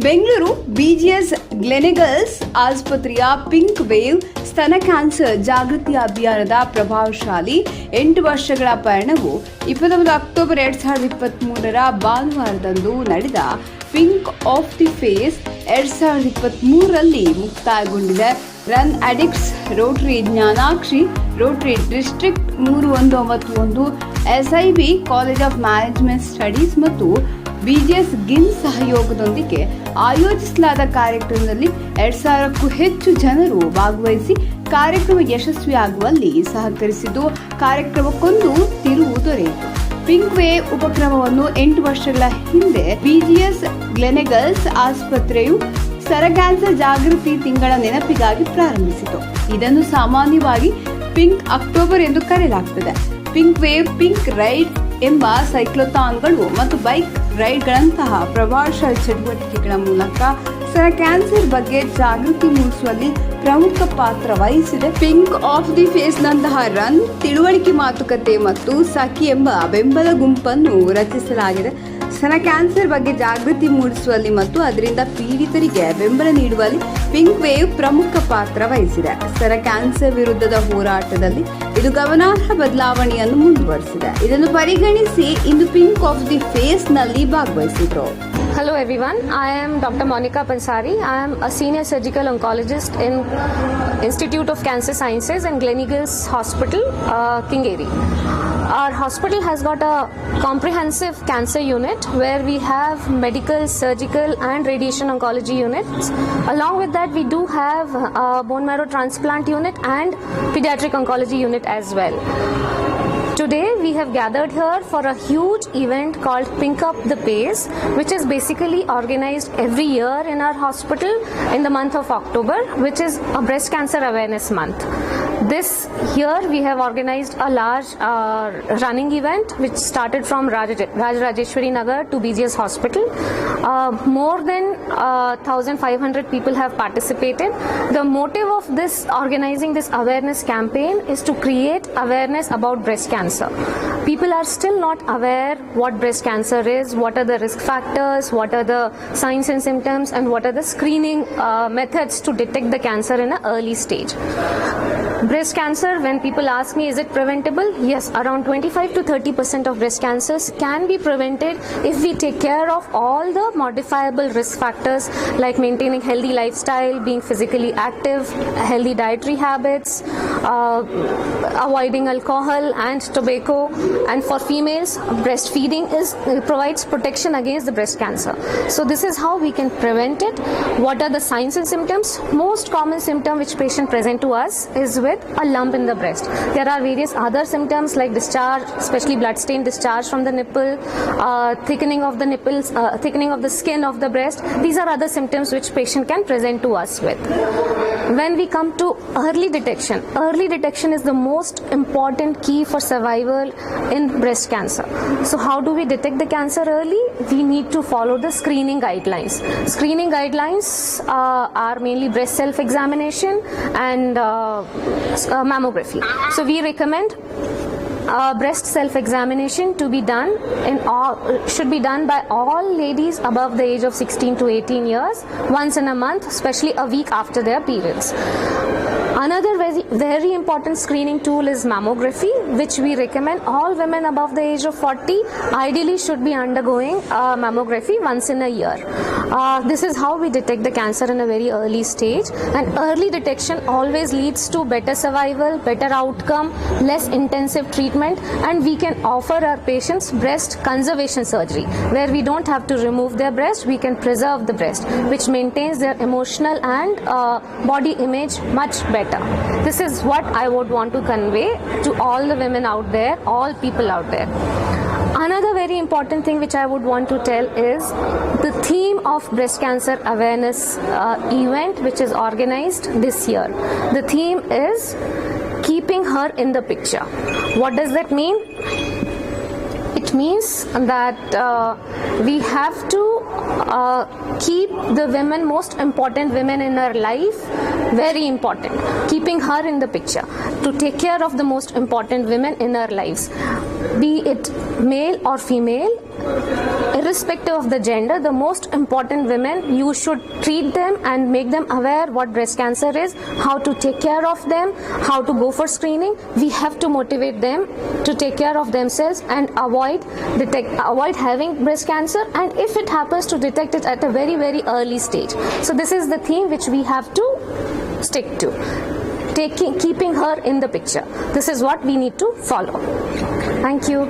Bengaluru BGS ಗ್ಲೆನೆಗಲ್ಸ್ ಆಸ್ಪತ್ರೆಯ pink wave ಸ್ತನ cancer ಜಾಗೃತಿ ಅಭಿಯಾನದ ಪ್ರಭಾವಶಾಲಿ 8 ವರ್ಷಗಳ ಪಯಣವು 21 ಅಕ್ಟೋಬರ್ 2023ರ ಭಾನುವಾರದಂದು ನಡೆದ ಪಿಂಕ್ ಆಫ್ ದಿ ಫೇಸ್ 2023ರಲ್ಲಿ ಮುಕ್ತಾಯಗೊಂಡಿದೆ. Run addicts Rotary Jnanakshi Rotary district 3191 SIB college of management studies ಮತ್ತು ಬಿಜಿಎಸ್ ಗಿನ್ ಸಹಯೋಗದೊಂದಿಗೆ ಆಯೋಜಿಸಲಾದ ಕಾರ್ಯಕ್ರಮದಲ್ಲಿ 2000ಕ್ಕೂ ಹೆಚ್ಚು ಜನರು ಭಾಗವಹಿಸಿ ಕಾರ್ಯಕ್ರಮ ಯಶಸ್ವಿಯಾಗುವಲ್ಲಿ ಸಹಕರಿಸಿದ್ದು ಕಾರ್ಯಕ್ರಮಕ್ಕೊಂದು ತಿರುವು ದೊರೆಯಿತು. ಪಿಂಕ್ ವೇವ್ ಉಪಕ್ರಮವನ್ನು 8 ವರ್ಷಗಳ ಹಿಂದೆ ಬಿಜಿಎಸ್ ಗ್ಲೆನೆಗಲ್ಸ್ ಆಸ್ಪತ್ರೆಯು ಸ್ತನ ಕ್ಯಾನ್ಸರ್ ಜಾಗೃತಿ ತಿಂಗಳ ನೆನಪಿಗಾಗಿ ಪ್ರಾರಂಭಿಸಿತು. ಇದನ್ನು ಸಾಮಾನ್ಯವಾಗಿ ಪಿಂಕ್ ಅಕ್ಟೋಬರ್ ಎಂದು ಕರೆಯಲಾಗುತ್ತದೆ. ಪಿಂಕ್ ವೇವ್, ಪಿಂಕ್ ರೈಡ್ ಎಂಬ ಸೈಕ್ಲೋಥಾನ್ಗಳು ಮತ್ತು ಬೈಕ್ ರೈಡ್ಗಳಂತಹ ಪ್ರಭಾವಶಾಲಿ ಚಟುವಟಿಕೆಗಳ ಮೂಲಕ ಸ್ತನ ಕ್ಯಾನ್ಸರ್ ಬಗ್ಗೆ ಜಾಗೃತಿ ಮೂಡಿಸುವಲ್ಲಿ ಪ್ರಮುಖ ಪಾತ್ರ ವಹಿಸಿದೆ. ಪಿಂಕ್ ಆಫ್ ದಿ ಫೇಸ್ ನಂತಹ ರನ್, ತಿಳುವಳಿಕೆ ಮಾತುಕತೆ ಮತ್ತು ಸಖಿ ಎಂಬ ಬೆಂಬಲ ಗುಂಪನ್ನು ರಚಿಸಲಾಗಿದೆ. ಸ್ತನ ಕ್ಯಾನ್ಸರ್ ಬಗ್ಗೆ ಜಾಗೃತಿ ಮೂಡಿಸುವಲ್ಲಿ ಮತ್ತು ಅದರಿಂದ ಪೀಡಿತರಿಗೆ ಬೆಂಬಲ ನೀಡುವಲ್ಲಿ ಪಿಂಕ್ ವೇವ್ ಪ್ರಮುಖ ಪಾತ್ರ ವಹಿಸಿದೆ. ಸ್ತನ ಕ್ಯಾನ್ಸರ್ ವಿರುದ್ಧದ ಹೋರಾಟದಲ್ಲಿ ಇದು ಗಮನಾರ್ಹ ಬದಲಾವಣೆಯನ್ನು ಮುಂದುವರೆಸಿದೆ. ಇದನ್ನು ಪರಿಗಣಿಸಿ ಇಂದು ಪಿಂಕ್ ಆಫ್ ದಿ ಫೇಸ್ ನಲ್ಲಿ ಭಾಗವಹಿಸಿದ್ರು. Hello everyone, I am Dr. Monica Pansari. I am a senior surgical oncologist in Institute of Cancer Sciences and Gleneagles Hospital, Kingeri. Our hospital has got a comprehensive cancer unit where we have medical, surgical and radiation oncology units. Along with that, we do have a bone marrow transplant unit and pediatric oncology unit as well. Today we have gathered here for a huge event called Pink Up the Pace, which is basically organized every year in our hospital in the month of October, which is a breast cancer awareness month. This year we have organized a large running event which started from Rajeshwari Nagar to BGS Hospital. More than 1,500 people have participated. The motive of this organizing this awareness campaign is to create awareness about breast cancer. People are still not aware what breast cancer is, what are the risk factors, what are the signs and symptoms, and what are the screening methods to detect the cancer in an early stage. Breast cancer, when people ask me, is it preventable? Yes, around 25 to 30% of breast cancers can be prevented if we take care of all the modifiable risk factors like maintaining healthy lifestyle, being physically active, healthy dietary habits, avoiding alcohol and tobacco. And for females, breastfeeding provides protection against the breast cancer. So this is how we can prevent it. What are the signs and symptoms? Most common symptom which patient present to us is with a lump in the breast. There are various other symptoms like discharge, especially blood-stained discharge from the nipple, thickening of the nipples, thickening of the skin of the breast. These are other symptoms which patient can present to us with. When we come to early detection is the most important key for survival in breast cancer. So how do we detect the cancer early? We need to follow the screening guidelines. Screening guidelines are mainly breast self-examination and mammography. So we recommend breast self-examination to be done should be done by all ladies above the age of 16 to 18 years once in a month, especially a week after their periods. Another very important screening tool is mammography, which we recommend all women above the age of 40 ideally should be undergoing mammography once in a year. This is how we detect the cancer in a very early stage, and early detection always leads to better survival, better outcome, less intensive treatment, and we can offer our patients breast conservation surgery where we don't have to remove their breast, we can preserve the breast, which maintains their emotional and body image much better. This is what I would want to convey to all the women out there, all people out there. Another very important thing which I would want to tell is the theme of breast cancer awareness event which is organized this year. The theme is keeping her in the picture. What does that mean? It means that we have to keep the most important women in our life very important. Keeping her in the picture to take care of the most important women in our lives, be it male or female, irrespective of the gender, the most important women, you should treat them and make them aware what breast cancer is, how to take care of them, how to go for screening. We have to motivate them to take care of themselves and avoid having breast cancer, and if it happens, to detect it at a very, very early stage. So this is the theme which we have to stick to. Keeping her in the picture. This is what we need to follow. Thank you.